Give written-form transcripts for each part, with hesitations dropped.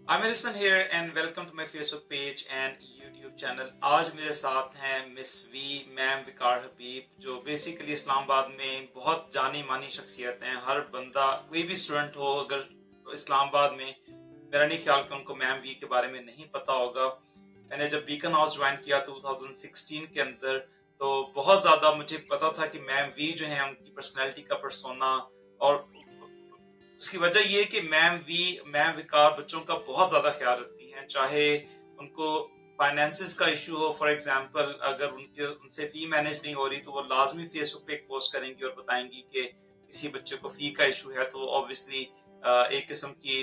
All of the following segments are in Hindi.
I'm Harrison here and welcome to my Facebook page and YouTube channel. आज मेरे साथ हैं मिस वी मैम विकार हबीब जो बेसिकली इस्लामाबाद में बहुत जानी मानी शख्सियत हैं। हर बंदा कोई भी स्टूडेंट हो अगर इस्लामाबाद में मेरा नहीं ख्याल कि उनको मैम वी के बारे में नहीं पता होगा। मैंने जब बीकन हाउस ज्वाइन किया 2016 के अंदर तो बहुत ज़्यादा मुझे पता था कि मैम वी जो है उनकी पर्सनैलिटी का पर्सोना और उसकी वजह ये है कि मैम विकार बच्चों का बहुत ज्यादा ख्याल रखती हैं, चाहे उनको फाइनेंसिस का इशू हो। फॉर एग्जांपल अगर उनके उनसे फी मैनेज नहीं हो रही तो वो लाजमी फेसबुक पे एक पोस्ट करेंगी और बताएंगी कि किसी बच्चे को फी का इशू है, तो ऑब्वियसली एक किस्म की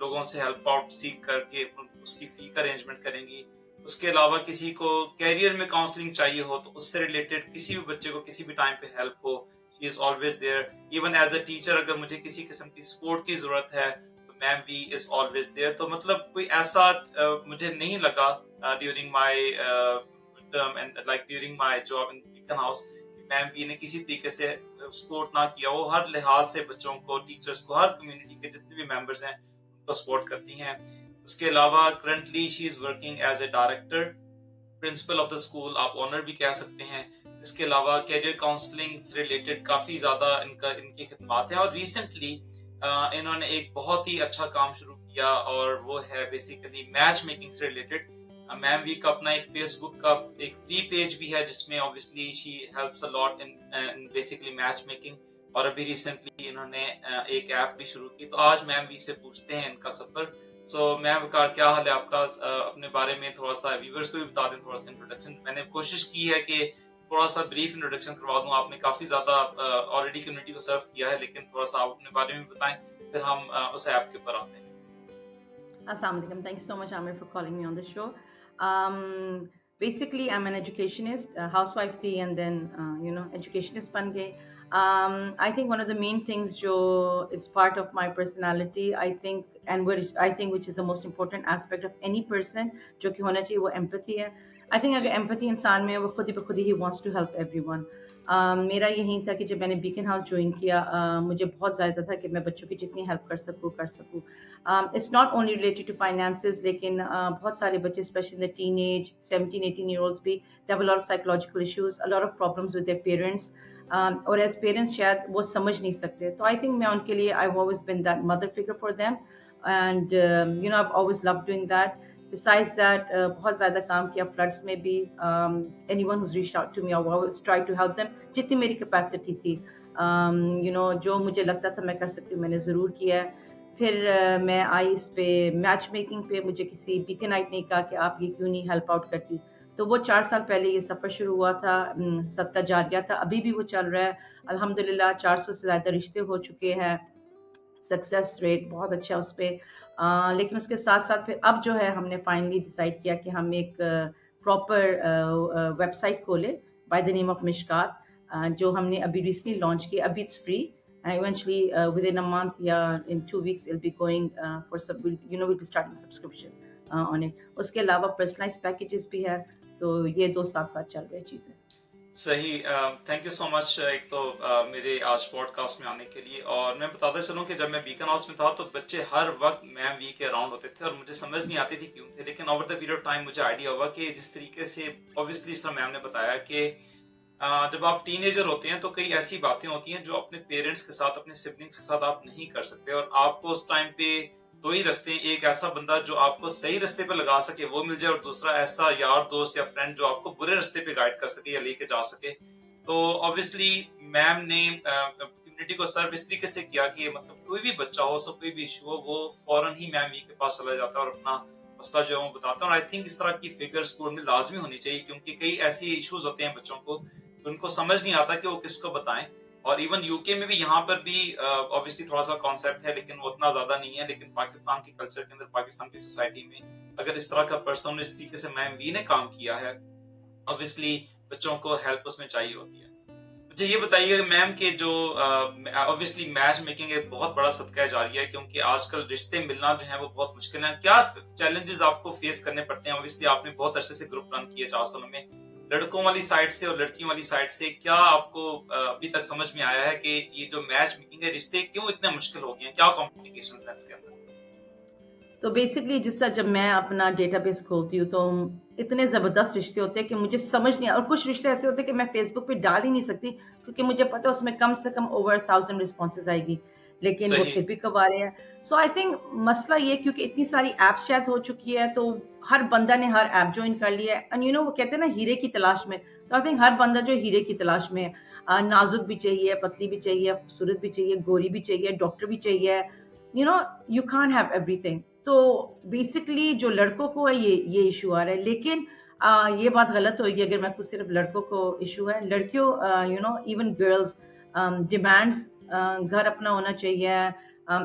लोगों से हेल्प आउट सीख करके उसकी फी का अरेंजमेंट करेंगी। उसके अलावा किसी को कैरियर में काउंसलिंग चाहिए हो तो उससे रिलेटेड किसी भी बच्चे को किसी भी टाइम पे हेल्प हो, she is always there. Even as a teacher अगर मुझे किसी किस्म की सपोर्ट की जरूरत है तो ma'am V is always there. तो मतलब कोई ऐसा मुझे नहीं लगा during my term and like during my job in Beacon House कि मैम वी ने किसी तरीके से सपोर्ट ना किया। वो हर लिहाज से बच्चों को, टीचर्स को, हर कम्युनिटी के जितने भी मेंबर्स हैं उनको सपोर्ट करती हैं। उसके अलावा currently she is working as a director, principal of the school, आप ऑनर भी कह सकते हैं। इसके अलावा कैरियर काउंसलिंग से रिलेटेड काफी ज्यादा इनकी खिदमत है और रिसेंटली इन्होंने एक बहुत ही अच्छा काम शुरू किया और वो है बेसिकली मैच मेकिंग से रिलेटेड। मैम वी का अपना एक फेसबुक का एक फ्री पेज भी है जिसमें obviously she helps a lot in basically match making. और अभी रिसेंटली इन्होंने एक ऐप भी शुरू की। तो आज मैम वी से पूछते हैं इनका सफर। मैम विकार, क्या हाल है आपका? अपने बारे में थोड़ा सा व्यूवर्स को भी बता दें, थोड़ा सा इंट्रोडक्शन। मैंने कोशिश की है कि थोड़ा सा ब्रीफ इंट्रोडक्शन करवा दूं। आपने काफी ज्यादा ऑलरेडी कम्युनिटी को सर्व किया है, लेकिन थोड़ा सा आप अपने बारे में बताएं, फिर हम उस ऐप के ऊपर आते हैं। Assalamu alaikum. Thank you so much, Amir, for calling me on the show. Basically, I'm an educationist, housewife thi, and then educationist ban gaye. I think one of the main things jo is part of my personality, I think, and which is the most important aspect of any person, jo ki hona chahiye, wo empathy hai. I think जी। अगर empathy इंसान में है, वो खुद ही बखुद ही he wants to help everyone. मेरा यही था कि जब मैंने बीकन हाउस ज्वाइन किया, मुझे बहुत ज़्यादा था कि मैं बच्चों की जितनी हेल्प कर सकूँ। It's not only related to finances, लेकिन बहुत सारे बच्चे specially in the teenage 17-18 year olds भी they have a lot of psychological issues, a lot of problems with their parents. और एज पेरेंट्स शायद वो समझ नहीं सकते, तो आई थिंक मैं उनके लिए I always been that mother figure for them and I always love doing that. Besides that, बहुत ज़्यादा काम किया फ्लड्स में भी. Anyone who's reached out to me, I always try to help them जितनी मेरी कैपेसिटी थी. जो मुझे लगता था मैं कर सकती हूँ, मैंने ज़रूर किया है. फिर मैं आई इस पे मैच मेकिंग पे. मुझे किसी बीकनाइट ने कहा कि आप ये क्यों नहीं हेल्प आउट करती, तो वो 4 साल पहले ये सफ़र शुरू हुआ था. सदका जारिया था, अभी भी वो चल रहा है. अल्हम्दुलिल्लाह 400 से ज़्यादा रिश्ते हो चुके हैं. सक्सेस रेट बहुत अच्छा है उस पे. लेकिन उसके साथ-साथ फिर अब जो है हमने फाइनली डिसाइड किया कि हम एक प्रॉपर वेबसाइट खोलें by the name of Mishkat, जो हमने अभी रिसेंटली लॉन्च की. अभी it's free. Eventually, within a month, yeah, in 2 weeks, it'll be going for sub. We'll be starting subscription on it. उसके अलावा personalized packages भी है. तो ये दो साथ साथ चल रही चीज़ें. सही। Thank you so much. एक तो मेरे आज पॉडकास्ट में आने के लिए। और मैं बताता चलूं कि जब मैं बीकन हाउस में था तो बच्चे हर वक्त मैम वी के अराउंड होते थे और मुझे समझ नहीं आती थी क्यों थे, लेकिन over the period of time मुझे आइडिया हुआ कि जिस तरीके से ऑब्वियसली इस तरह मैम ने बताया कि जब आप टीनेजर होते हैं तो कई ऐसी बातें होती हैं जो अपने पेरेंट्स के साथ, अपने सिबलिंग्स के साथ आप नहीं कर सकते और आपको उस टाइम पे दो ही रास्ते हैं। एक ऐसा बंदा जो आपको सही रास्ते पे लगा सके वो मिल जाए और दूसरा ऐसा यार दोस्त या फ्रेंड जो आपको बुरे रास्ते पे गाइड कर सके या लेके जा सके। तो ऑब्वियसली मैम ने कम्युनिटी को सर्व इस तरीके से किया कि मतलब कोई भी बच्चा हो, सो कोई भी इशू हो, वो फौरन ही मैम वी के पास चला जाता है और अपना मसला जो है वो बताता है। और आई थिंक इस तरह की फिगर स्कूल में लाजमी होनी चाहिए क्योंकि कई ऐसी इश्यूज होते हैं बच्चों को, उनको समझ नहीं आता कि वो किसको बताएं। और इवन यूके में भी, यहाँ पर भी ऑब्वियसली थोड़ा सा कॉन्सेप्ट है लेकिन वो उतना ज्यादा नहीं है। लेकिन पाकिस्तान के कल्चर के अंदर, पाकिस्तान की सोसाइटी में अगर इस तरह का पर्सन इस तरीके से मैम वी ने काम किया है, ऑब्वियसली बच्चों को हेल्प उसमें चाहिए होती है। मुझे ये बताइए मैम के जो ऑब्वियसली मैच मेकिंग एक बहुत बड़ा सदका जारिया है क्योंकि आजकल रिश्ते मिलना जो है वो बहुत मुश्किल है। क्या चैलेंजेस आपको फेस करने पड़ते हैं? ऑब्वियसली आपने बहुत अरसे से ग्रुप रन किए 4 सालों में, लड़कों वाली साइड से और लड़कियों वाली साइड से। क्या आपको अभी तक समझ में आया है कि ये जो मैच मेकिंग है, रिश्ते क्यों इतने मुश्किल हो गए हैं? क्या कॉम्प्लिकेशंस हैं इसके अंदर? तो बेसिकली जिस तरह जब मैं अपना डेटाबेस खोलती हूँ तो इतने ज़बरदस्त रिश्ते होते हैं कि मुझे समझ नहीं, और कुछ रिश्ते ऐसे होते हैं कि मैं फेसबुक पे डाल ही नहीं सकती क्योंकि मुझे पता है उसमें कम से कम ओवर 1000 रिस्पॉन्सेज आएगी, लेकिन वो सही। फिर भी कब आ रहे हैं। सो आई थिंक मसला ये, क्योंकि इतनी सारी ऐप्स शायद हो चुकी है तो हर बंदा ने हर ऐप ज्वाइन कर लिया है, एंड वो कहते हैं ना हीरे की तलाश में। तो आई थिंक हर बंदा जो हीरे की तलाश में है, नाजुक भी चाहिए, पतली भी चाहिए, खूबसूरत भी चाहिए, गोरी भी चाहिए, डॉक्टर भी चाहिए, you know you can't have everything. तो बेसिकली जो लड़कों को है ये इशू आ रहा है, लेकिन ये बात गलत होगी अगर मैं कुछ सिर्फ लड़कों को इशू है। लड़कियों, इवन गर्ल्स डिमांड्स, घर अपना होना चाहिए,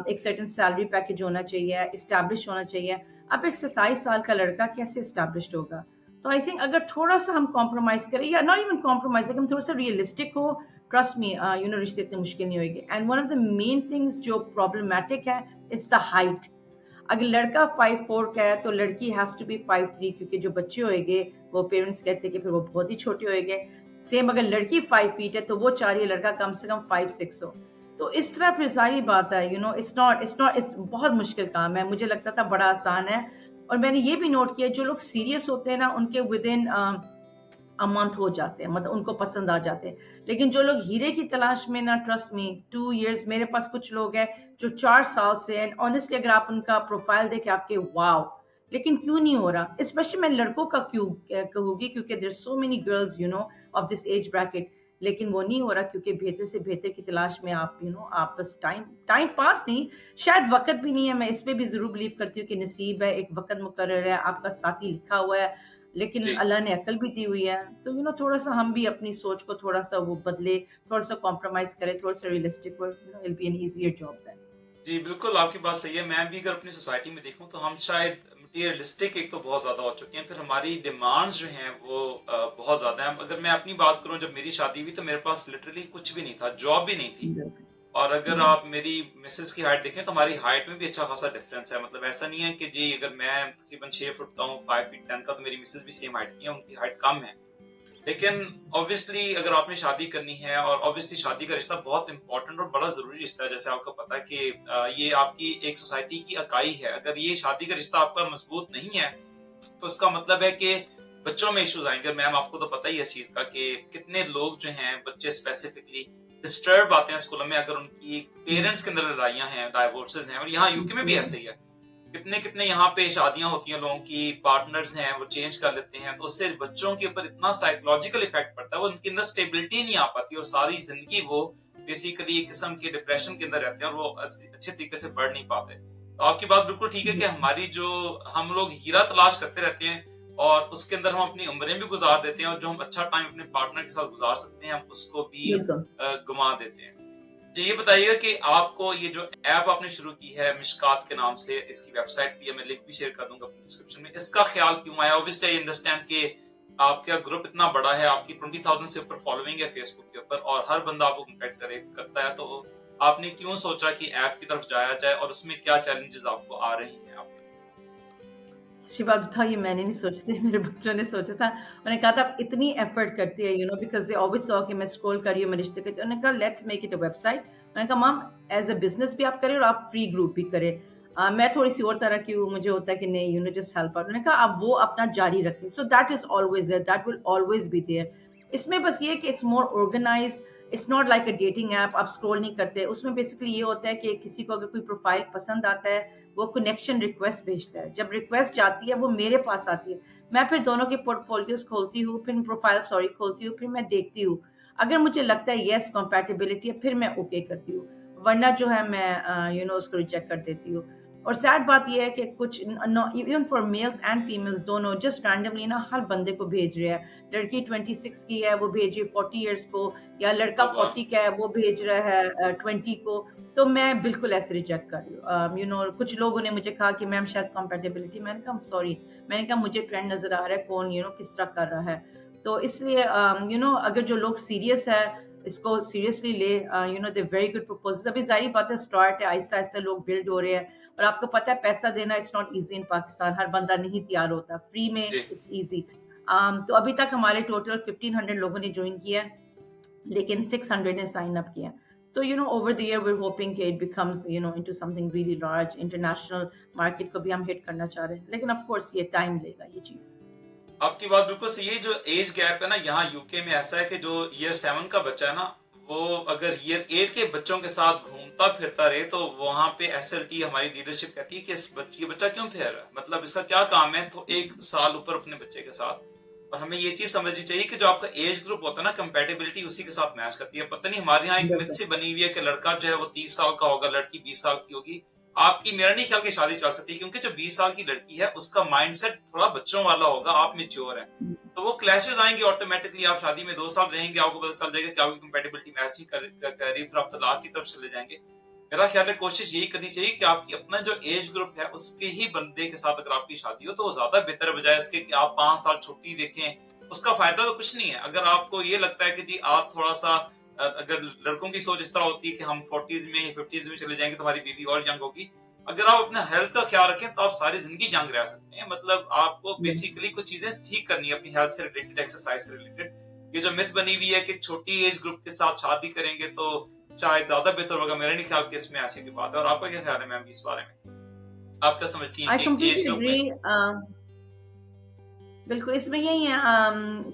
एक सर्टेन सैलरी पैकेज होना चाहिए, एस्टैब्लिश होना चाहिए। अब एक 27 साल का लड़का कैसे एस्टैब्लिश्ड होगा? तो आई थिंक अगर थोड़ा-सा हम कॉम्प्रोमाइज़ करें, या नॉट इवन कॉम्प्रोमाइज़, अगर हम थोड़ा-सा रियलिस्टिक हो, ट्रस्ट मी, रिश्ते इतने मुश्किल नहीं होएंगे। And one of the main things जो प्रॉब्लमैटिक है, इट्स द हाइट। अगर लड़का 5'4" का है तो लड़की हैज़ टू बी 5'3", क्योंकि जो बच्चे होएंगे वो पेरेंट्स कहते हैं कि फिर वो बहुत ही छोटे होएंगे। सेम अगर लड़की 5 फीट है तो वो चाह रही है लड़का कम से कम 5'6" हो। तो इस तरह फिर ज़ाहिर बात है, इट्स नॉट इट्स बहुत मुश्किल काम है। मुझे लगता था बड़ा आसान है, और मैंने ये भी नोट किया जो लोग सीरियस होते हैं ना उनके विदिन मंथ हो जाते हैं, मतलब उनको पसंद आ जाते हैं। लेकिन जो लोग हीरे की तलाश में ना, ट्रस्ट मी, 2 इयर्स, मेरे पास कुछ लोग हैं जो 4 साल से हैं, ऑनेस्टली अगर आप उनका प्रोफाइल देखें आपके वॉव! लेकिन क्यों नहीं हो रहा? स्पेशली मैं लड़कों का क्यों कहूँगी, क्योंकि there are so many girls of this age bracket, लेकिन वो नहीं हो रहा क्योंकि बेहतर से बेहतर की तलाश में आप बस टाइम टाइम पास नहीं, शायद वक़्त भी नहीं है। मैं इस पे भी ज़रूर बिलीव करती हूँ कि नसीब है, एक वक़्त मुकर्रर है, आपका साथी लिखा हुआ है, लेकिन जी। अल्लाह ने अक्ल भी दी हुई है। तो थोड़ा-सा हम भी अपनी सोच को थोड़ा-सा वो बदले, थोड़ा-सा कॉम्प्रोमाइज़ करें, थोड़ा-सा रियलिस्टिक हो, it be an easier job then. जी, बिल्कुल आपकी बात सही है। मैं भी अगर अपनी सोसाइटी में देखूँ तो हम शायद मटीरियलिस्टिक एक तो बहुत ज़्यादा हो चुके हैं, फिर हमारी डिमांड्स जो हैं वो बहुत ज़्यादा हैं। अगर मैं अपनी बात करूँ, जब मेरी शादी हुई तो मेरे पास लिटरली कुछ भी नहीं था, जॉब भी नहीं थी। बिल्कुल। और अगर हुँ, आप मेरी मिसेज़ की हाइट देखें तो हमारी हाइट में भी अच्छा खासा डिफरेंस है। मतलब ऐसा नहीं है कि जी अगर मैं तकरीबन 6 फुट का हूँ, 5 फीट 10 का, तो मेरी मिसेज़ भी सेम हाइट की है, उनकी हाइट कम है। लेकिन ऑब्वियसली अगर आपने शादी करनी है, और ऑब्वियसली शादी का रिश्ता बहुत इंपॉर्टेंट और बड़ा ज़रूरी रिश्ता है, जैसे आपको पता है कि ये आपकी एक सोसाइटी की इकाई है। अगर ये शादी का रिश्ता आपका मजबूत नहीं है, तो इसका मतलब है कि बच्चों में इश्यूज आएंगे। मैम आपको तो पता ही है इस चीज का कि कितने लोग जो हैं, बच्चे स्पेसिफिकली डिस्टर्ब आते हैं स्कूलों में अगर उनकी हुँ, पेरेंट्स के अंदर लड़ाइयाँ हैं, डाइवोर्सेज हैं। और यहाँ यूके में भी हुँ, ऐसे ही है। कितने कितने यहाँ पे शादियां होती हैं, लोगों की पार्टनर्स हैं वो चेंज कर लेते हैं, तो उससे बच्चों के ऊपर इतना साइकोलॉजिकल इफेक्ट पड़ता है, वो उनके अंदर स्टेबिलिटी नहीं आ पाती, और सारी जिंदगी वो बेसिकली एक किस्म के डिप्रेशन के अंदर रहते हैं, और वो अच्छे तरीके से बढ़ नहीं पाते। तो आपकी बात बिल्कुल ठीक है कि बिल्कुल, हमारी जो हम लोग हीरा तलाश करते रहते हैं, और उसके अंदर हम अपनी उम्रें भी गुजार देते हैं, और जो हम अच्छा टाइम अपने पार्टनर के साथ गुजार सकते हैं हम उसको भी बिल्कुल। गुमा देते हैं। जी, ये बताइएगा कि आपको ये जो ऐप आपने शुरू की है मिशकात के नाम से, इसकी वेबसाइट भी है, मैं लिंक भी शेयर कर दूंगा अपने डिस्क्रिप्शन में, इसका ख्याल क्यों आया? ऑब्वियसली आई अंडरस्टैंड कि आपका ग्रुप इतना बड़ा है, आपकी 20,000 से ऊपर फॉलोइंग है फेसबुक के ऊपर, और हर बंदा आपको कॉन्टैक्ट करता है, तो आपने क्यों सोचा कि ऐप की तरफ जाया जाए, और उसमें क्या चैलेंजेस आपको आ रही हैं आप तक? सच्ची बात बताऊँ, ये मैंने नहीं सोचे थे, मेरे बच्चों ने सोचा था। उन्होंने कहा था आप इतनी एफर्ट करती है, बिकॉज़ दे ऑलवेज़ सॉ कि मैं स्क्रॉल कर रही हूँ, मैं रिश्ते के, तो उन्होंने कहा let's make it a website. मैंने कहा मॉम, एज़ अ बिज़नेस भी आप करें और आप फ्री ग्रुप भी करें। मैं थोड़ी-सी और तरह की हूँ, मुझे होता है कि नहीं, जस्ट हेल्प आउट। उन्होंने कहा आप वो अपना जारी रखें। So that is always there, that will always be there. इसमें बस ये है कि it's more organised, it's not like a dating app, आप स्क्रॉल नहीं करते। उसमें बेसिकली ये होता है कि किसी को अगर कोई प्रोफाइल पसंद आता है, वो कनेक्शन रिक्वेस्ट भेजता है। जब रिक्वेस्ट जाती है वो मेरे पास आती है। मैं फिर दोनों के पोर्टफोलियोज़ खोलती हूँ, फिर प्रोफाइल सॉरी खोलती हूँ, फिर मैं देखती हूँ। अगर मुझे लगता है येस कंपैटिबिलिटी है, फिर मैं ओके करती हूँ। वरना जो है मैं उसको रिजेक्ट कर देती हूँ। और सैड बात ये है कि कुछ no, even for males and females दोनों जस्ट रैंडमली ना हर बंदे को भेज रहे हैं। लड़की 26 की है वो भेज रही है 40 इयर्स को, या लड़का ओ वाह! 40 का है वो भेज रहा है 20 को। तो मैं बिल्कुल ऐसे रिजेक्ट कर रही हूँ। कुछ लोगों ने मुझे कहा कि मैम शायद कंपैटिबिलिटी, मैंने कहा सॉरी, मैंने कहा मुझे ट्रेंड नज़र आ रहा है, कौन किस तरह कर रहा है। तो इसलिए अगर जो लोग सीरियस है, इसको सीरियसली ले, दे वेरी गुड प्रपोज़ल्स। अभी ज़ाहिर बात है स्टार्ट है, आहिस्ता-आहिस्ता लोग बिल्ड हो रहे हैं, और आपको पता है पैसा देना इट्स नॉट ईज़ी इन पाकिस्तान, हर बंदा नहीं तैयार होता। फ्री में जी। It's easy. तो अभी तक हमारे टोटल 1500 लोगों ने जॉइन किया है, लेकिन 600 ने साइन अप किया है। तो over the year we are hoping कि it becomes into something really large, international market को भी हम हिट करना चाह रहे हैं, लेकिन ऑफ कोर्स ये टाइम लेगा ये चीज़। आपकी बात बिल्कुल सही है। जो एज गैप है ना, यहाँ यूके में ऐसा है कि जो ईयर 7 का बच्चा है ना, वो अगर ईयर 8 के बच्चों के साथ घूमता फिरता रहे तो वहां पे एसएलटी हमारी लीडरशिप कहती है कि ये बच्चा क्यों फिर रहा है, मतलब इसका क्या काम है, तो एक साल ऊपर अपने बच्चे के साथ। और हमें ये चीज समझनी चाहिए कि जो आपका एज ग्रुप होता है ना, कंपेटेबिलिटी उसी के साथ मैच करती है। पता नहीं हमारे यहाँ एक मिथ बिल्कुल। सी बनी हुई है कि लड़का जो है वो 30 साल का होगा, लड़की 20 साल की होगी। आपकी, मेरा नहीं ख्याल कि शादी चल सकती, क्योंकि जो 20 साल की लड़की है उसका माइंडसेट थोड़ा बच्चों वाला होगा, आप मेच्योर हैं। तो वो क्लैशेस आएंगे ऑटोमेटिकली। आप शादी में 2 साल रहेंगे, आपको पता चल जाएगा कि आपकी कंपेटिबिलिटी मैच नहीं कर रही, फिर आप तलाक की तरफ चले जाएंगे। मेरा ख्याल है कोशिश यही करनी चाहिए कि आपकी अपना जो एज ग्रुप है उसके ही बंदे के साथ अगर आपकी शादी हो तो वो ज्यादा बेहतर है, बजाय इसके कि आप 5 साल छुट्टी देखें। उसका फायदा तो कुछ नहीं है। अगर आपको ये लगता है कि जी आप थोड़ा सा अगर लड़कों की सोच इस तरह होती है कि हम 40s में या 50s में चले जाएंगे तो हमारी बीवी और यंग होगी, अगर आप अपने हेल्थ का ख्याल रखें तो आप सारी जिंदगी यंग रह सकते हैं। मतलब आपको बेसिकली कुछ चीजें ठीक करनी है अपनी हेल्थ से रिलेटेड, एक्सरसाइज से रिलेटेड। ये जो मिथ बनी हुई है कि छोटी एज ग्रुप के साथ शादी करेंगे तो शायद ज्यादा बेहतर होगा, मेरा नहीं ख्याल कि इसमें ऐसी भी बात है। और आपका क्या ख्याल है मैम इस बारे में? आप क्या समझती हैं आई कि एज कंप्लीटली ग्रुप में? एग्री। बिल्कुल, इसमें यही है,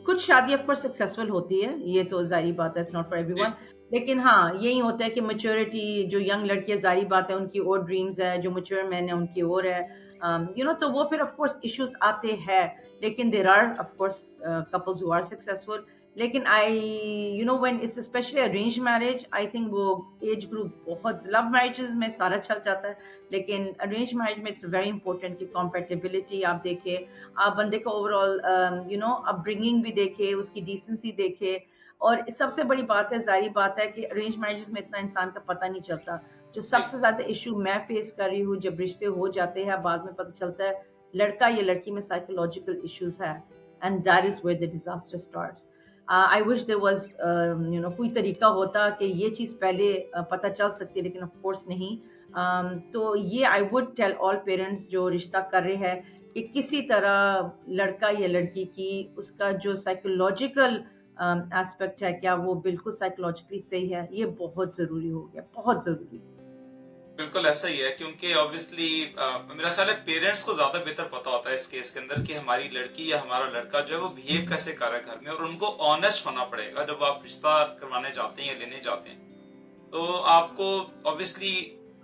कुछ शादी ऑफ कोर्स सक्सेसफुल होती है, ये तो ज़ाहिर बात है, इट्स नॉट फॉर जी एवरीवन। लेकिन हाँ, यही होता है कि मैच्योरिटी, जो यंग लड़कियाँ ज़ाहिर बात है उनकी और ड्रीम्स है, जो मैच्योर मैन है उनकी और है। तो वो फिर ऑफ कोर्स इश्यूज़ आते हैं, लेकिन there are of course couples who are successful. लेकिन when it's specially arranged marriage, I think वो एज ग्रुप बहुत, लव मैरिजेज़ में सारा चल जाता है, लेकिन अरेंज्ड मैरिज में इट्स वेरी इंपॉर्टेंट कि कंपैटिबिलिटी आप देखें, आप बंदे का ओवरऑल अपब्रिंगिंग भी देखे, उसकी डिसेंसी देखे। और सबसे बड़ी बात है, ज़ाहिर बात है कि अरेंज मैरिजेस में इतना इंसान का पता नहीं चलता। जो जी सबसे ज़्यादा इश्यू मैं फेस कर रही हूँ, जब रिश्ते हो जाते हैं, बाद में पता चलता है लड़का या लड़की में साइकोलॉजिकल इश्यूज़ है, and that is where the disaster starts. I wish there was कोई तरीका होता कि ये चीज़ पहले पता चल सकती है, लेकिन ऑफ कोर्स नहीं। तो ये I would tell all parents जो रिश्ता कर रहे हैं कि किसी तरह लड़का या लड़की की, उसका जो साइकोलॉजिकल एस्पेक्ट है, क्या वो बिल्कुल साइकोलॉजिकली सही है, ये बहुत ज़रूरी हो गया, बहुत ज़रूरी। बिल्कुल ऐसा ही है, क्योंकि ऑब्वियसली मेरा ख्याल है पेरेंट्स को ज्यादा बेहतर पता होता है इस केस के अंदर कि हमारी लड़की या हमारा लड़का जो है वो बिहेव कैसे कर रहा है घर में। और उनको ऑनेस्ट होना पड़ेगा जब आप रिश्ता करवाने जाते हैं या लेने जाते हैं। तो आपको ऑब्वियसली,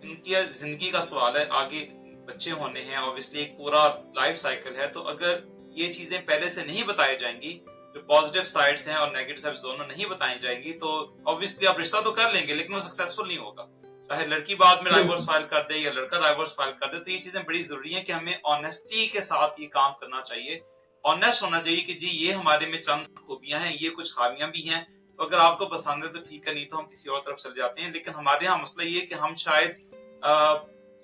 इनकी जिंदगी का सवाल है, आगे बच्चे होने हैं, ऑब्वियसली एक पूरा लाइफ साइकिल है। तो अगर ये चीजें पहले से नहीं बताई जाएंगी, जो पॉजिटिव साइड्स हैं और नेगेटिव साइड्स दोनों नहीं बताई जाएंगी, तो ऑब्वियसली आप रिश्ता तो कर लेंगे लेकिन वो सक्सेसफुल नहीं होगा। चाहे लड़की बाद में डाइवोर्स बिल्कुल, फाइल कर दे या लड़का डाइवोर्स फाइल कर दे, तो ये चीजें बड़ी जरूरी है कि हमें ऑनेस्टी के साथ ये काम करना चाहिए। ऑनेस्ट होना चाहिए कि जी ये हमारे में चंद खूबियां हैं, ये कुछ खामियां भी हैं। तो अगर आपको पसंद है तो ठीक है, नहीं तो हम किसी और तरफ चले जाते हैं। लेकिन हमारे यहाँ मसला ये है कि हम शायद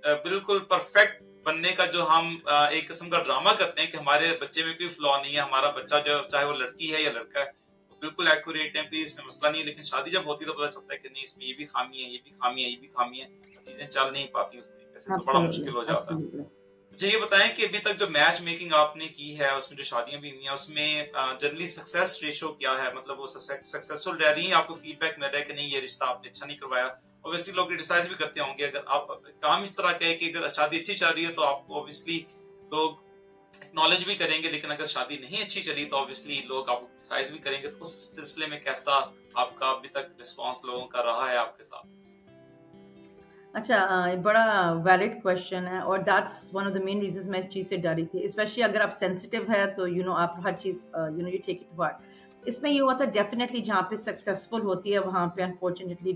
बिल्कुल परफेक्ट बनने का जो हम एक किस्म का ड्रामा करते हैं कि हमारे बच्चे में कोई फ्लॉ नहीं है, हमारा बच्चा जो चाहे वो लड़की है या लड़का है वो बिल्कुल एक्यूरेट है, कोई इसमें मसला नहीं है। लेकिन शादी जब होती है तो पता चलता है कि नहीं, इसमें ये भी खामी है, ये भी खामी है, ये भी खामी है, चीजें चल नहीं पाती उस तरीके से, तो बड़ा एब्सोल्युटली, मुश्किल हो जाता है। एब्सोल्युटली। मुझे ये बताएं कि अभी तक जो मैच मेकिंग आपने की है, उसमें जो शादियां भी हुई हैं, उसमें जनरली सक्सेस रेशो क्या है? मतलब वो सक्सेसफुल रह रही है, आपको फीडबैक मिल रहा है कि नहीं ये रिश्ता आपने अच्छा नहीं करवाया? ऑब्वियसली लोग क्रिटिसाइज भी करते होंगे। अगर आप काम इस तरह का है कि अगर शादी अच्छी चल रही है तो आपको ऑब्वियसली लोग एक्नॉलेज भी करेंगे, लेकिन अगर शादी नहीं अच्छी चली तो ऑब्वियसली लोग आपको क्रिटिसाइज भी करेंगे। तो उस सिलसिले में कैसा आपका अभी तक रिस्पॉन्स लोगों का रहा है आपके साथ? अच्छा, बड़ा वैलिड क्वेश्चन है, और that's one of the main reasons मैं इस चीज़ से डरी थी, स्पेशली अगर आप सेंसिटिव है तो आप हर चीज़ you take it to heart. इसमें ये हुआ था डेफिनेटली, जहाँ पे सक्सेसफुल होती है वहाँ पे अनफॉर्चुनेटली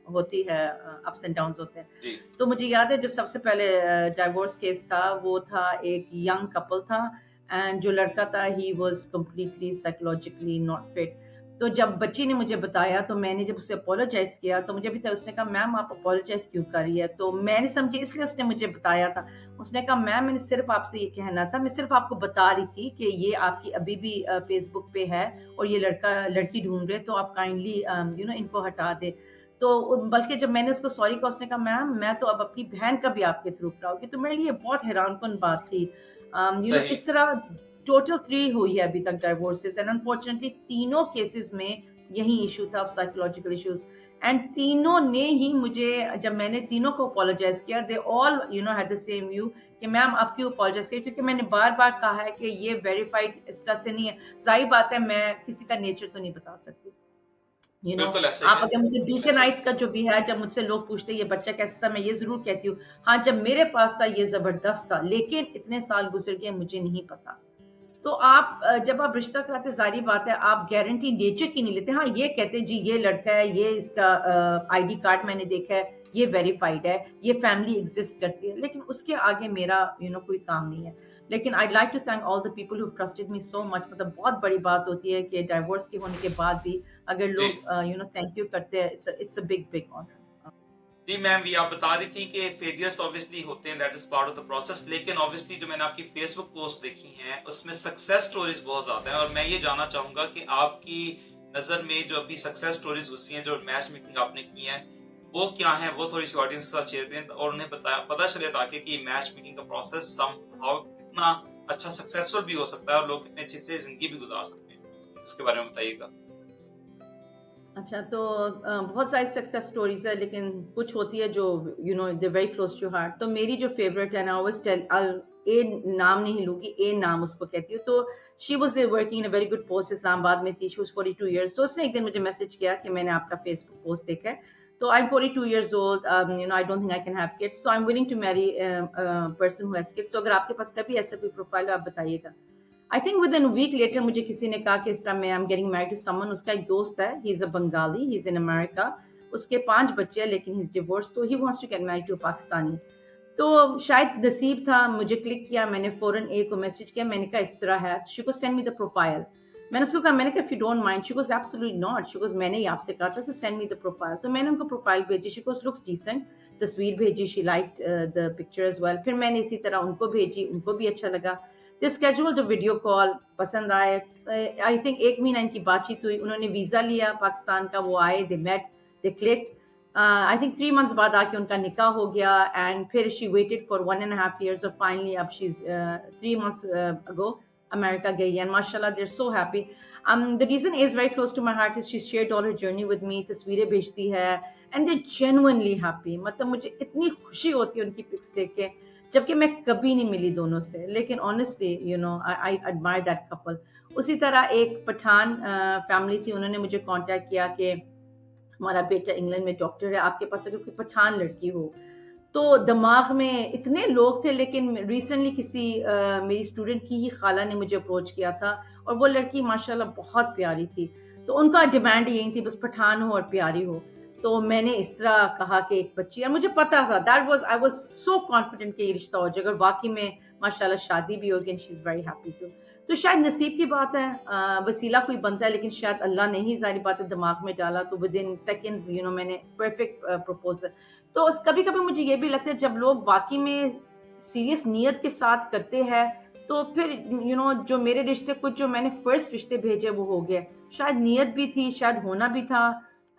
होती है, अप्स एंड डाउन्स होते हैं। जी तो मुझे याद है जो सबसे पहले डाइवोर्स केस था, वो था एक यंग कपल था, एंड जो लड़का था he was completely psychologically not fit. तो जब बच्ची ने मुझे बताया, तो मैंने जब उसे अपोलोजाइज़ किया, तो मुझे भी था, उसने कहा मैम आप अपोलोजाइज़ क्यों कर रही है? तो मैंने समझी इसलिए उसने मुझे बताया था। उसने कहा मैम मैंने सिर्फ़ आपसे ये कहना था, मैं सिर्फ़ आपको बता रही थी कि ये आपकी अभी भी फ़ेसबुक पे है और ये लड़का लड़की ढूँढ रहे, तो आप काइंडली इनको हटा दें। तो बल्कि जब मैंने उसको सॉरी कहा, उसने कहा मैम मैं तो अब अपनी बहन का भी आपके थ्रू कराऊँगी। तो मेरे लिए बहुत हैरानकुन बात थी। सही। इस तरह टोटल 3 हुई है अभी तक डाइवोर्सेज़, एंड अनफॉर्चुनेटली तीनों केसेज़ में यही इशू था, साइकोलॉजिकल इश्यूज। एंड तीनों ने ही मुझे, जब मैंने तीनों को अपोलोजाइज किया, they all had the same view कि मैम आप क्यों अपोलोजाइज करिए, क्योंकि मैंने बार बार कहा है कि ये वेरीफाइड इस तरह से नहीं है। जाहिर बात है मैं किसी का नेचर तो नहीं बता सकती। बिल्कुल ऐसा ही आप है, अगर मुझे बिल्कुल बीकन ऐसा ही है। हाइट्स का जो भी है, जब मुझसे लोग पूछते हैं ये बच्चा कैसा था, मैं ये ज़रूर कहती हूँ, हाँ, जब मेरे पास था ये ज़बरदस्त था, लेकिन इतने साल गुज़र गए मुझे नहीं पता। तो आप जब आप रिश्ता कराते, ज़ाहिर बात है आप गारंटी नेचर की नहीं लेते। हाँ, ये कहते हैं जी ये लड़का है, ये इसका आईडी कार्ड मैंने देखा है, ये वेरिफाइड है, ये फैमिली एग्ज़िस्ट करती है, लेकिन उसके आगे मेरा कोई काम नहीं है। लेकिन I'd like to thank all the people who trusted me so much. मतलब बहुत बड़ी बात होती है कि डिवोर्स के होने के बाद भी अगर जी। लोग थैंक यू करते हैं, it's a big big honour. जी मैम, ये आप बता रही थी कि फेलियर्स ऑब्वियसली होते हैं, that is part of the process, लेकिन ऑब्वियसली जो मैंने आपकी फेसबुक पोस्ट देखी हैं उसमें सक्सेस स्टोरीज बहुत ज्यादा हैं, और मैं ये जानना चाहूंगा कि आपकी नजर में जो अभी सक्सेस स्टोरीज घुसी हैं, जो मैच मेकिंग आपने की है, वो क्या है, वो थोड़ी सी ऑडियंस के साथ शेयर करें और उन्हें पता चले ताकि कि मैच मेकिंग का प्रोसेस समहाउ कितना अच्छा सक्सेसफुल भी हो सकता है और लोग कितने अच्छे से जिंदगी भी गुजार सकते हैं, इसके बारे में बताइएगा। अच्छा, तो बहुत सारी सक्सेस स्टोरीज़ है, लेकिन कुछ होती है जो they very close to heart. तो मेरी जो फेवरेट है ना, ऑलवेज टेल, ए नाम नहीं लूँगी, ए नाम उसको कहती हूँ। तो she was working in a very good post, Islamabad में थी, शी वाज़ 42 इयर्स। तो उसने एक दिन मुझे मैसेज किया कि मैंने आपका फेसबुक पोस्ट देखा है, तो I am 42 years old, I don't think I can have kids, so I am willing to marry person who has kids. तो अगर आपके पास कभी ऐसा कोई प्रोफाइल हो, आप बताइएगा। I think within week later मुझे किसी ने कहा कि इस तरह मैं I am getting married to someone. उसका एक दोस्त है, he is a Bengali, he is in America, उसके 5 बच्चे हैं, लेकिन ही इज़ डिवोर्स, तो he wants to get married to a Pakistani. तो शायद नसीब था, मुझे क्लिक किया, मैंने फ़ौरन ए को मैसेज किया, मैंने कहा इस तरह है, she goes send me the profile. मैंने उसको कहा, मैंने कहा if you don't mind, she goes absolutely not, she goes मैंने ही आपसे कहा था तो सेंड मी द प्रोफाइल। तो मैंने उनको प्रोफाइल भेजी, शी गोज़ लुक्स डिसेंट, तस्वीर भेजी, she liked the picture as well. फिर मैंने इसी तरह उनको भेजी, उनको भी अच्छा लगा। दे स्केड्यूल्ड अ वीडियो कॉल, पसंद आए। आई थिंक 1 महीना इनकी बातचीत हुई, उन्होंने वीज़ा लिया पाकिस्तान का, वो आए, they met, they clicked. I think 3 months बाद आके उनका निकाह हो गया, एंड फिर शी वेटेड फॉर 1.5 ईयर्स और फाइनली अब she is 3 months ago America गई है, एंड माशाल्लाह they are so happy. The reason is very close to my heart is she shared all her journey with me, तस्वीरें भेजती है, and they are genuinely happy. मतलब मुझे इतनी खुशी होती है उनकी पिक्स देख के, जबकि मैं कभी नहीं मिली दोनों से, लेकिन honestly I admire that couple. उसी तरह एक पठान फैमिली थी, उन्होंने मुझे कांटेक्ट किया कि हमारा बेटा इंग्लैंड में डॉक्टर है, आपके पास अगर कोई पठान लड़की हो। तो दिमाग में इतने लोग थे, लेकिन रिसेंटली किसी मेरी स्टूडेंट की ही खाला ने मुझे अप्रोच किया था, और वो लड़की माशाल्लाह बहुत प्यारी थी। तो उनका डिमांड यही थी, बस पठान हो और प्यारी हो। तो मैंने इस तरह कहा कि एक बच्ची, और मुझे पता था, that was, I was so confident कि ये रिश्ता हो जाएगा, और वाक़ई में माशाल्लाह शादी भी होगी, and she is very happy too. तो शायद नसीब की बात है, वसीला कोई बनता है, लेकिन शायद अल्लाह ने ही ज़ाहिर बात है दिमाग में डाला, तो विदिन सेकंड्स मैंने परफेक्ट प्रपोज़ल। तो कभी-कभी मुझे ये भी लगता है जब लोग वाक़ई में सीरियस नीयत के साथ करते हैं, तो फिर जो मेरे रिश्ते, कुछ जो मैंने फर्स्ट रिश्ते भेजे वो हो गए। शायद नीयत भी थी, शायद होना भी था,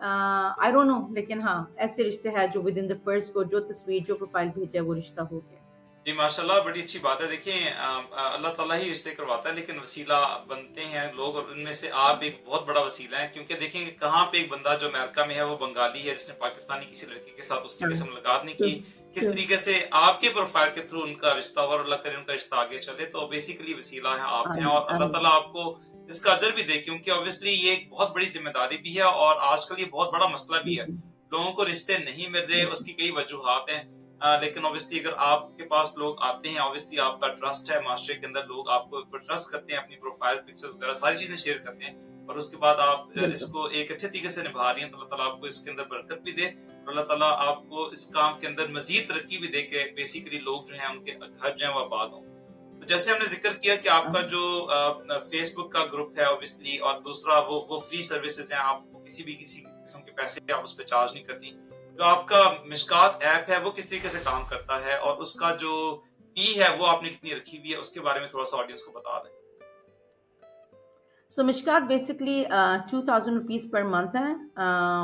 आई डोंट नो, लेकिन हाँ, ऐसे रिश्ते हैं जो विदिन द फर्स्ट को जो तस्वीर, जो प्रोफाइल भेजा है वो रिश्ता हो गया। जी माशाल्लाह, बड़ी अच्छी बात है। देखिए अल्लाह ताला ही रिश्ते करवाता है, लेकिन वसीला बनते हैं लोग, और उनमें से आप एक बहुत बड़ा वसीला है, क्योंकि देखें कहाँ पे एक बंदा जो अमेरिका में है वो बंगाली है, जिसने पाकिस्तानी किसी लड़की के साथ उसकी हाँ, वजह से मुलाकात नहीं ट्रू, की, किस ट्रू, तरीके से आपके प्रोफाइल के थ्रू उनका रिश्ता हुआ, और अल्लाह करे उनका रिश्ता आगे चले, तो बेसिकली वसीला है आप हैं, आमीन, और अल्लाह आमीन। ताला आपको इसका अजर भी दे, क्योंकि ऑब्वियसली ये एक बहुत बड़ी जिम्मेदारी भी है, और आजकल ये बहुत बड़ा मसला भी है, बिल्कुल, लोगों को रिश्ते नहीं मिल रहे, बिल्कुल, उसकी कई वजूहात हैं। लेकिन ऑब्वियसली अगर आपके पास लोग आते हैं, ऑब्वियसली आपका ट्रस्ट है, माशरे के अंदर लोग आपको ऊपर ट्रस्ट करते हैं, अपनी प्रोफाइल पिक्चर्स वगैरह सारी चीजें शेयर करते हैं, और उसके बाद आप बिल्कुल। इसको एक अच्छे तरीके से निभा रही हैं, तो अल्लाह ताला आपको इसके अंदर बरकत भी दे, और अल्लाह ताला आपको इस काम के अंदर मजीद तरक्की भी दे के बेसिकली लोग जो हैं उनके घर जो है वो आबाद हों। तो जैसे हमने जिक्र किया कि आपका हाँ। जो फेसबुक का ग्रुप है ऑब्वियसली, और दूसरा वो फ्री सर्विसेज हैं, आपको किसी किस्म के पैसे आप उस पर चार्ज नहीं करती, जो आपका मिशकात ऐप है वो किस तरीके से काम करता है, और उसका जो फी है वो आपने कितनी रखी हुई है, उसके बारे में थोड़ा सा ऑडियंस को बता दें। सो Mishkat basically 2000 rupees per month है,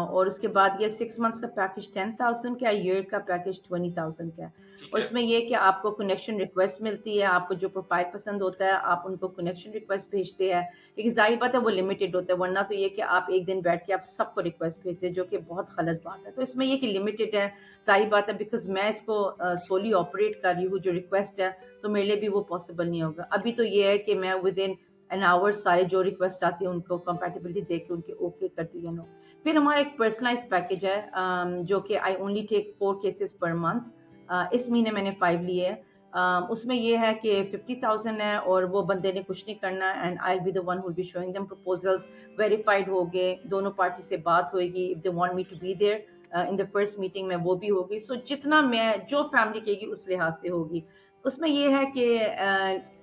और उसके बाद ये 6 मंथ्स का पैकेज 10,000 का है, ईयर का पैकेज 20,000 का है। ठीक और है। इसमें ये है कि आपको कनेक्शन रिक्वेस्ट मिलती है, आपको जो प्रोफाइल पसंद होता है आप उनको कनेक्शन रिक्वेस्ट भेजते हैं। लेकिन ज़ाहिर बात है वो लिमिटेड होता है, वरना तो ये कि आप एक दिन बैठ के आप सबको रिक्वेस्ट भेजते हैं, जो कि बहुत गलत बात है। तो इसमें ये कि लिमिटेड है, ज़ाहिर बात है, बिकॉज़ मैं इसको सोली ऑपरेट कर रही हूँ, जो रिक्वेस्ट है तो मेरे लिए भी वो पॉसिबल नहीं होगा। अभी तो ये है कि मैं विदिन एन आवर सारे जो रिक्वेस्ट आती है उनको कंपैटिबिलिटी देख के उनके ओके करती है, नो। फिर हमारा एक पर्सनलाइज पैकेज है, जो कि I only take 4 cases per month. इस महीने मैंने 5 लिए हैं। उसमें ये है कि 50,000 है और वो बंदे ने कुछ नहीं करना, and I will be the one who will be showing them proposals. Verified हो गए, दोनों पार्टी से बात होएगी, if they want me to be there in the first meeting में वो भी होगी। सो जितना मैं जो फैमिली कहेगी उस लिहाज से होगी। उसमें ये है कि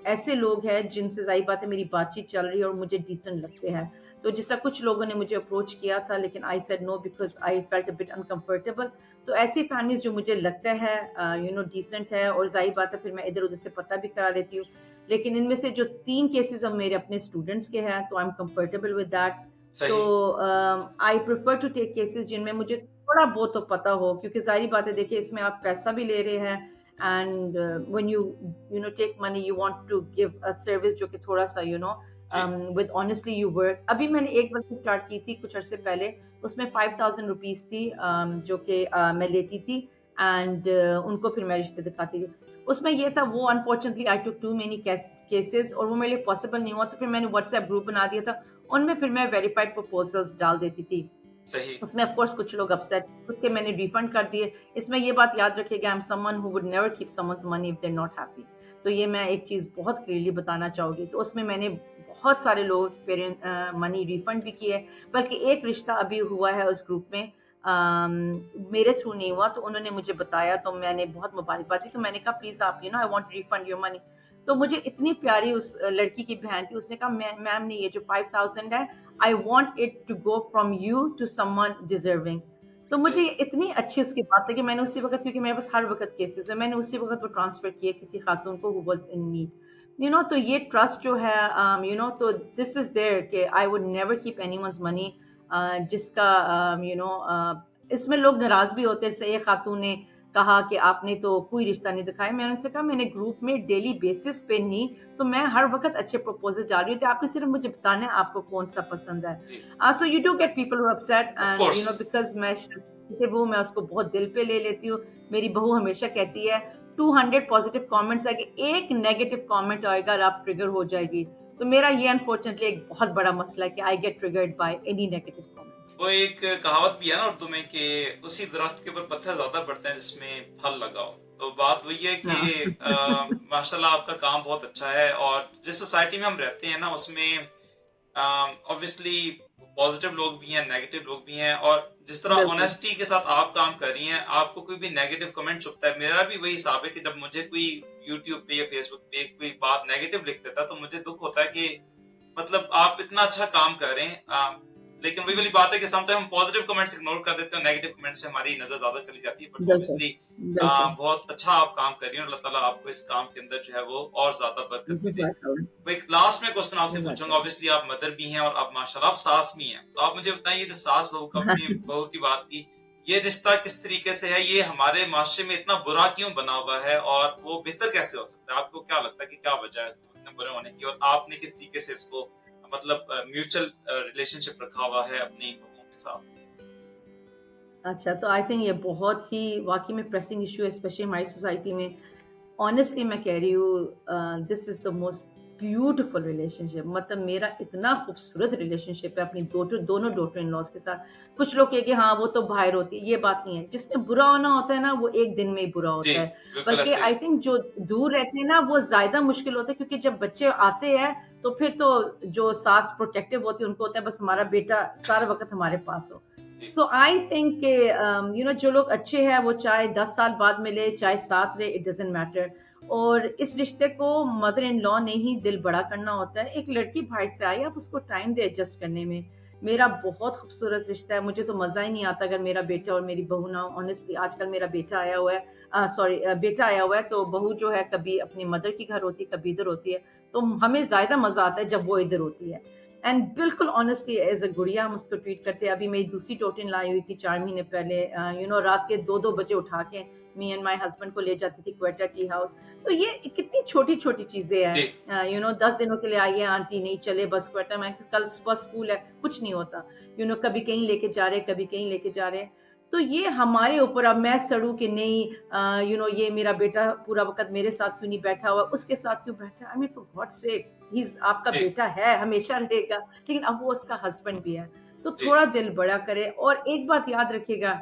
ऐसे लोग हैं जिनसे ज़ाहिर बात है मेरी बातचीत चल रही है और मुझे डिसेंट लगते हैं। तो जिस तरह कुछ लोगों ने मुझे अप्रोच किया था, लेकिन I said no because I felt a bit uncomfortable. तो ऐसी फैमिलीज़ जो मुझे लगता है डिसेंट है, और ज़ाहिर बात है फिर मैं इधर-उधर से पता भी करा लेती हूँ। लेकिन इनमें से जो 3 केसेज़ अब मेरे अपने स्टूडेंट्स के हैं, तो I am comfortable with that. तो सही। I prefer to take cases जिनमें मुझे थोड़ा बहुत तो पता हो, क्योंकि ज़ाहिर बात है देखिए इसमें आप पैसा भी ले रहे हैं, and when you take money you want to give a service जो कि थोड़ा-सा जी। With honestly you work. अभी मैंने एक बल्कि स्टार्ट की थी कुछ अरसे पहले, उसमें 5,000 रुपीज़ थी, जो कि मैं लेती थी, एंड उनको फिर मैं रिश्ते दिखाती थी। उसमें ये था, वो अनफॉर्चुनेटली आई टूक टू मेनी केसेज़ और वो मेरे लिए पॉसिबल नहीं हुआ, तो फिर मैंने व्हाट्सएप ग्रुप बना दिया था, उनमें फिर मैं वेरिफाइड प्रपोज़ल्स डाल देती थी। सही। उसमें ऑफ कोर्स कुछ लोग अपसेट, उसके मैंने रिफंड कर दिए। इसमें ये बात याद रखिएगा, I am someone who would never keep someone's money if they are not happy. तो ये मैं एक चीज़ बहुत क्लियरली बताना चाहूँगी। तो उसमें मैंने बहुत सारे लोगों के मनी रिफंड भी किए, बल्कि एक रिश्ता अभी हुआ है उस ग्रुप में, मेरे थ्रू नहीं हुआ, तो उन्होंने मुझे बताया, तो मैंने बहुत मुबारकबाद दी। तो मैंने कहा प्लीज़ आप I want to refund your money. तो मुझे इतनी प्यारी उस लड़की की बहन थी, उसने कहा मैम ने ये जो 5,000 है, I want it to go from you to someone deserving. तो मुझे ये इतनी अच्छी उसकी बात लगी, मैंने उसी वक़्त, क्योंकि मेरे पास हर वक़्त केसेज़ हैं, मैंने उसी वक़्त वो ट्रांसफ़र किए किसी खातून को हू वाज़ इन नीड। तो ये ट्रस्ट जो है, तो दिस इज़ देयर कि I would never keep anyone's money, जिसका इसमें लोग नाराज़ भी होते हैं। जैसे एक खातून ने कहा कि आपने तो कोई रिश्ता नहीं दिखाया। मैंने उनसे कहा मैंने ग्रुप में डेली बेसिस पे नहीं, तो मैं हर वक़्त अच्छे प्रपोज़ल डाल रही हूँ, तो आपने सिर्फ़ मुझे बताना है आपको कौन-सा पसंद है। जी। So you do get people who upset, off and course. Because मैं सेंसिटिव हूँ, मैं उसको बहुत दिल पे ले लेती हूँ। मेरी बहू हमेशा कहती है 200 पॉज़िटिव कमेंट्स आएँगे, एक नेगेटिव कमेंट आएगा और आप ट्रिगर हो जाएगी। तो मेरा ये अनफॉर्चुनेटली एक बहुत बड़ा मसला है कि I get triggered by any negative comment. वो एक कहावत भी है ना उर्दू में कि उसी दरख्त के ऊपर पत्थर ज़्यादा पड़ते हैं जिसमें फल लगा हो। तो बात वही है कि हाँ। माशाल्लाह आपका काम बहुत अच्छा है और जिस सोसाइटी में हम रहते हैं ना उसमें ऑब्वियसली पॉजिटिव लोग भी हैं, नेगेटिव लोग भी हैं और जिस तरह बिल्कुल। ऑनेस्टी के साथ आप काम कर रही हैं, आपको कोई भी नेगेटिव कमेंट चुभता है। मेरा भी वही हिसाब है कि जब मुझे कोई यूट्यूब पे या फेसबुक पे कोई बात नेगेटिव लिख देता है, तो मुझे दुःख होता है कि मतलब आप इतना अच्छा काम कर रहे हैं। लेकिन वही वाली बात है कि समटाइम हम पॉजिटिव कमेंट्स इग्नोर कर देते हैं, नेगेटिव कमेंट्स से हमारी नज़र ज़्यादा चली जाती है। बट बिल्कुल, ऑब्वियसली बिल्कुल। बहुत अच्छा आप काम कर रही हैं और अल्लाह ताला आपको इस काम के अंदर जो है वो और ज़्यादा बरकत भी दे। जज़ाकल्लाह, तो एक लास्ट में क्वेश्चन आपसे पूछूंगा, जज़ाकल्लाह। ऑब्वियसली आप मदर भी हैं और आप माशाल्लाह आप सास भी हैं, तो आप मुझे बताइए जो सास बहू का अपनी बहू की बात की, ये रिश्ता किस तरीके से है, ये हमारे माशरे में इतना बुरा क्यों बना हुआ है और वो बेहतर कैसे हो सकता है? आपको क्या लगता है कि क्या वजह है इसको इतने बुरे होने की और आपने किस तरीके से इसको मतलब म्यूचुअल रिलेशनशिप रखा हुआ है अपनी बहुओं के साथ? अच्छा, तो आई थिंक ये बहुत ही वाक़ई में प्रेसिंग इश्यू है, स्पेशली हमारी सोसाइटी में। ऑनेस्टली मैं कह रही हूँ, this is the most beautiful relationship, मतलब मेरा इतना खूबसूरत रिलेशनशिप है अपनी दोनों डॉटर इन लॉज़ के साथ। कुछ लोग कहें कि हाँ, वो तो बाहर होती है, ये बात नहीं है। जिसमें बुरा होना होता है ना, वो एक दिन में ही बुरा जी, होता है। बिल्कुल बल्कि ऐसे ही। आई थिंक जो दूर रहते हैं ना, वो ज़्यादा मुश्किल होता है, क्योंकि जब बच्चे आते हैं, तो फिर तो जो सास प्रोटेक्टिव होती है, उनको होता है बस हमारा बेटा सारा वक़्त हमारे पास हो। जी। सो आई थिंक कि जो लोग अच्छे हैं वो चाहे 10 साल बाद मिले, चाहे साथ रहे, इट डज़न्ट मैटर। और इस रिश्ते को मदर इन लॉ ने ही दिल बड़ा करना होता है। एक लड़की बाहर से आई, आप उसको टाइम दें एडजस्ट करने में। मेरा बहुत खूबसूरत रिश्ता है, मुझे तो मज़ा ही नहीं आता अगर मेरा बेटा और मेरी बहू ना हो। ऑनेस्टली आजकल मेरा बेटा आया हुआ है, बेटा आया हुआ है, तो बहू जो है कभी अपनी मदर के घर होती है, कभी इधर होती है। तो हमें ज़्यादा मज़ा आता है जब वो इधर होती है। एंड बिल्कुल ऑनेस्टली एज अ गुड़िया हम उसको ट्रीट करते हैं। अभी मेरी दूसरी टोटिन लाई हुई थी 4 महीने पहले, रात के 2-2 बजे उठा के मी एंड माई हस्बैंड को ले जाती थी क्वेटा टी हाउस। तो ये कितनी छोटी छोटी चीजें जी, हैं, 10 दिनों के लिए आई है आंटी, नहीं चले बस क्वेटा में, कल बस स्कूल है, कुछ नहीं होता। कभी कहीं लेके जा रहे, कभी कहीं लेके जा रहे। तो ये हमारे ऊपर, अब मैं सड़ूं कि नहीं, ये मेरा बेटा पूरा वक्त मेरे साथ क्यों नहीं बैठा हुआ, उसके साथ क्यों बैठा। I mean for God sake, ही आपका जी, बेटा है, हमेशा रहेगा, लेकिन अब वो उसका हस्बैंड भी है। तो जी, थोड़ा दिल बड़ा करे। और एक बात याद रखिएगा,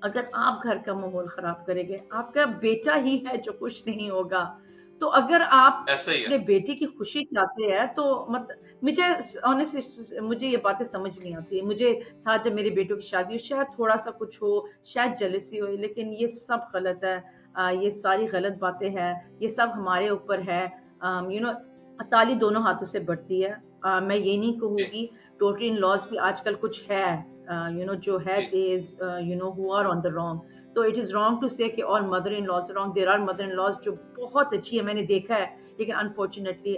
अगर आप घर का माहौल खराब करेंगे, आपका बेटा ही है जो खुश नहीं होगा। तो अगर आप ऐसा ही है। अपने बेटे की खुशी चाहते हैं, तो मुझे ऑनेस्टली मुझे ये बातें समझ नहीं आती। मुझे था जब मेरे बेटों की शादी हो, शायद थोड़ा-सा कुछ हो, शायद जेलसी हो, लेकिन ये सब गलत है। ये सारी गलत बातें हैं, ये सब हमारे ऊपर है। यू नो ताली दोनों हाथों से बढ़ती है। मैं ये नहीं जी, कहूँगी, डॉटर इन लॉज़ भी आजकल कुछ है, जो है जी, they is who are on the wrong. तो it is wrong to say कि all mother in laws wrong. There are mother in laws जो बहुत अच्छी है, मैंने देखा है, लेकिन अनफॉर्चुनेटली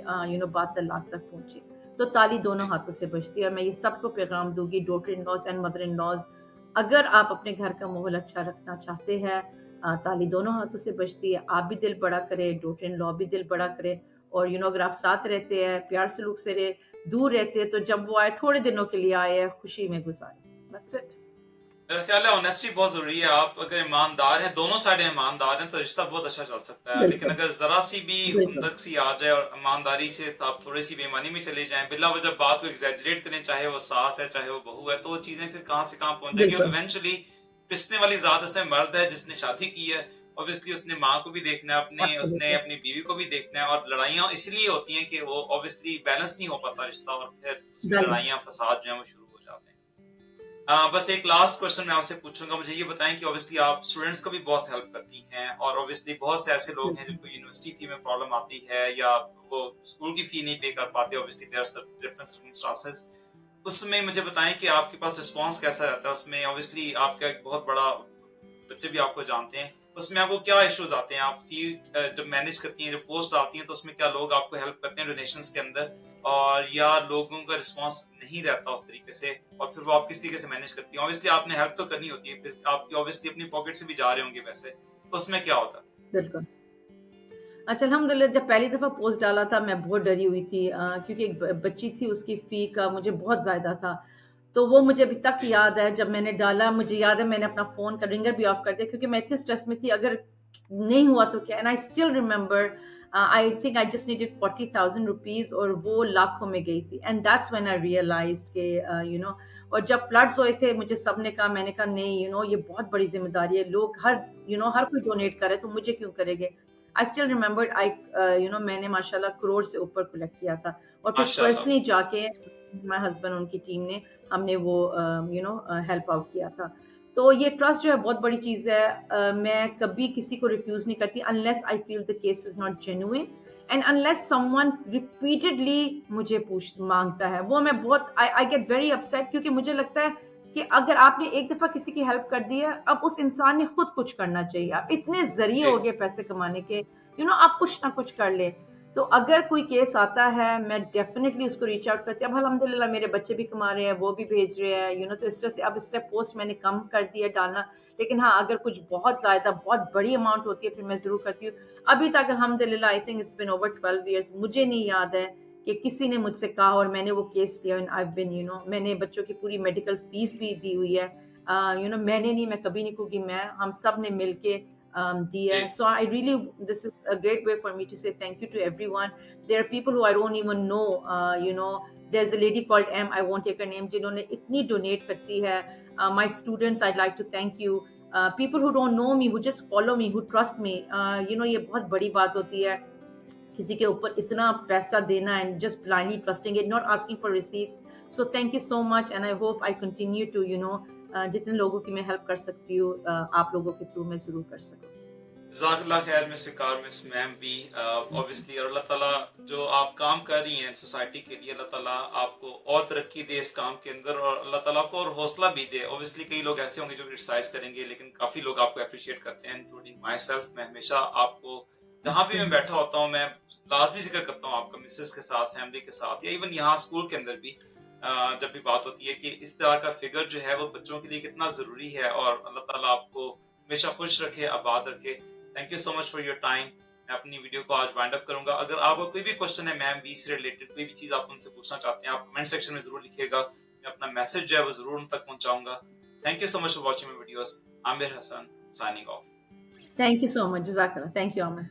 बात तलाक तक पहुँची। तो ताली दोनों जी। हाथों से बजती है, और मैं ये सबको पैगाम दूँगी, daughter in laws and mother in laws, अगर आप अपने घर का माहौल अच्छा रखना चाहते हैं, ताली दोनों हाथों से बजती है। आप भी दिल बड़ा करें, डॉटर इन लॉ भी दिल बड़ा करे, और अगर आप साथ रहते हैं, प्यार सलूक से रहे, दूर रहते हैं, तो जब वो आए, थोड़े दिनों के लिए आए हैं, खुशी में गुज़ारें। That's it. मेरा ख्याल है ऑनेस्टी बहुत ज़रूरी है। आप अगर ईमानदार हैं, दोनों साइड ईमानदार हैं, तो रिश्ता बहुत अच्छा चल सकता है। लेकिन बिल्कुल, अगर ज़रा-सी भी बिल्कुल, खुंदक सी आ जाए और ईमानदारी से तो आप थोड़ी-सी बेईमानी में चले जाएँ, बिला वजह बात को एक्ज़ैजरेट करें, चाहे वो सास है, चाहे वो बहू है, तो वो चीज़ें फिर कहाँ से कहाँ पहुँच जाएँगी। और बिल्कुल, इवेंचुअली पिसने वाली ज़्यादा से मर्द है जिसने शादी की है। ऑब्वियसली उसने माँ को भी देखना है अपने, उसने एब्सोल्युटली, अपनी बीवी को भी देखना है, और लड़ाइयाँ इसलिए होती हैं कि वो ऑब्वियसली बैलेंस नहीं हो पाता रिश्ता, और फिर उसमें बैलेंस। लड़ाइयाँ, फ़साद जो हैं वो शुरू हो जाते हैं। बस एक लास्ट क्वेश्चन मैं आपसे पूछूँगा। मुझे ये बताएँ कि ऑब्वियसली आप स्टूडेंट्स को भी बहुत हेल्प करती हैं, और ऑब्वियसली बहुत से ऐसे लोग हैं बिल्कुल। जिनको यूनिवर्सिटी फी में प्रॉब्लम आती है, या वो स्कूल की फी नहीं पे कर पाते। Obviously there are some different circumstances. उसमें मुझे बताएँ कि आपके पास रिस्पॉन्स कैसा रहता है? उसमें ऑब्वियसली आपका एक बहुत बड़ा, बच्चे भी आपको जानते हैं। उसमें आपको क्या इश्यूज़ आते हैं? आप फी जब मैनेज करती हैं, जब पोस्ट डालती हैं, तो उसमें क्या लोग आपको हेल्प करते हैं डोनेशंस के अंदर? और या लोगों का रिस्पॉन्स नहीं रहता उस तरीके से, और फिर वो आप किस तरीके से मैनेज करती हैं? ऑब्वियसली आपने हेल्प तो करनी होती है, फिर आपकी ऑब्वियसली अपनी पॉकेट से भी जा रहे होंगे पैसे, तो उसमें क्या होता है? बिल्कुल। अच्छा, अल्हम्दुलिल्लाह, जब पहली दफ़ा पोस्ट डाला था, मैं बहुत डरी हुई थी, क्योंकि एक बच्ची थी, उसकी फ़ी का मुझे बहुत ज़्यादा था। तो वो मुझे अभी तक जी, याद है, जब मैंने डाला, मुझे याद है मैंने अपना फ़ोन का रिंगर भी ऑफ कर दिया, क्योंकि मैं इतने स्ट्रेस में थी, अगर नहीं हुआ तो क्या। And I still remember, I think I just needed ₹40,000, और वो लाखों में गई थी। And that's when I realized कि और जब फ्लड्स हुए थे, मुझे सबने कहा, मैंने कहा नहीं, ये बहुत बड़ी ज़िम्मेदारी है, लोग हर कोई डोनेट करे, तो मुझे क्यों करेंगे। आई स्टिल रिमेंबर्ड, मैंने माशाल्लाह करोड़ से ऊपर कलेक्ट किया था, और फिर माशाल्लाह। पर्सनली जाके माय हस्बैंड, उनकी टीम ने, हमने वो हेल्प आउट किया था। तो ये ट्रस्ट जो है बहुत बड़ी चीज़ है। मैं कभी किसी को रिफ्यूज़ नहीं करती, unless I feel the case is not genuine, and unless someone repeatedly मुझे पूछ माँगता है, वो मैं बहुत आई आई गेट वेरी अपसेट, क्योंकि मुझे लगता है कि अगर आपने एक दफ़ा किसी की हेल्प कर दी है, अब उस इंसान ने खुद कुछ करना चाहिए। अब इतने ज़रिए जी, हो गए पैसे कमाने के, आप कुछ ना कुछ कर लें। तो अगर कोई केस आता है, मैं डेफ़िनिटली उसको रीच आउट करती हूँ। अब अल्हम्दुलिल्लाह मेरे बच्चे भी कमा रहे हैं, वो भी भेज रहे हैं, तो इस तरह से अब इस तरह पोस्ट मैंने कम कर दी है डालना। लेकिन हाँ, अगर कुछ बहुत ज़्यादा, बहुत बड़ी अमाउंट होती है, फिर मैं ज़रूर करती हूँ। अभी तक अल्हम्दुलिल्लाह, I think it's been over 12 years, मुझे नहीं याद है कि किसी ने मुझसे कहा और मैंने वो केस लिया, एंड आई हैव बीन, मैंने बच्चों की पूरी मेडिकल फीस भी दी हुई है। मैंने नहीं, मैं कभी नहीं कहूँगी मैं, हम सब ने मिलके दी जी, है। So I really, this is a great way for me to say thank you to everyone. There are people who I don't even know, you know there is a lady called M, I won't take her name, जिन्होंने इतनी डोनेट करती है। My students, I'd like to thank you. People who don't know me, who just follow me, who trust me, ये बहुत बड़ी बात होती है, किसी के ऊपर इतना पैसा देना and just blindly trusting it, not asking for receipts. So thank you so much, and I hope I continue to, जितने लोगों की मैं हेल्प कर सकती हूँ, आप लोगों के थ्रू मैं ज़रूर कर सकूँ। जज़ाकल्लाह खैर मिस विकार, मिस मैम भी ऑब्वियसली, और अल्लाह ताला जो आप काम कर रही हैं सोसाइटी के लिए, अल्लाह ताला आपको और तरक्की दे इस काम के अंदर, और अल्लाह ताला आपको और हौसला भी दे। ऑब्वियसली कई लोग ऐसे होंगे जो क्रिटिसाइज़ करेंगे, लेकिन काफ़ी लोग आपको एप्रिशिएट करते हैं, इंक्लूडिंग माय सेल्फ। मैं हमेशा आपको जहाँ थैंक भी यू मैं बैठा होता हूँ, मैं लाजमी जिक्र करता हूँ आपका मिसेस के साथ, फैमिली के साथ, या इवन यहाँ स्कूल के अंदर भी जब भी बात होती है कि इस तरह का फिगर जो है वो बच्चों के लिए कितना ज़रूरी है, और अल्लाह ताला आपको हमेशा खुश रखे, आबाद रखे। Thank you so much for your time. मैं अपनी वीडियो को आज वाइंड अप करूंगा। अगर आपका कोई भी क्वेश्चन है मैम वी से रिलेटेड, कोई भी चीज़ आप उनसे पूछना चाहते हैं, आप कमेंट सेक्शन में ज़रूर लिखिएगा। मैं अपना मैसेज जो है वो ज़रूर उन तक पहुंचाऊंगा। Thank you so much for watching my videos. Aamir Hasan signing off. Thank you so much, जज़ाकल्लाह। Thank you, Amar.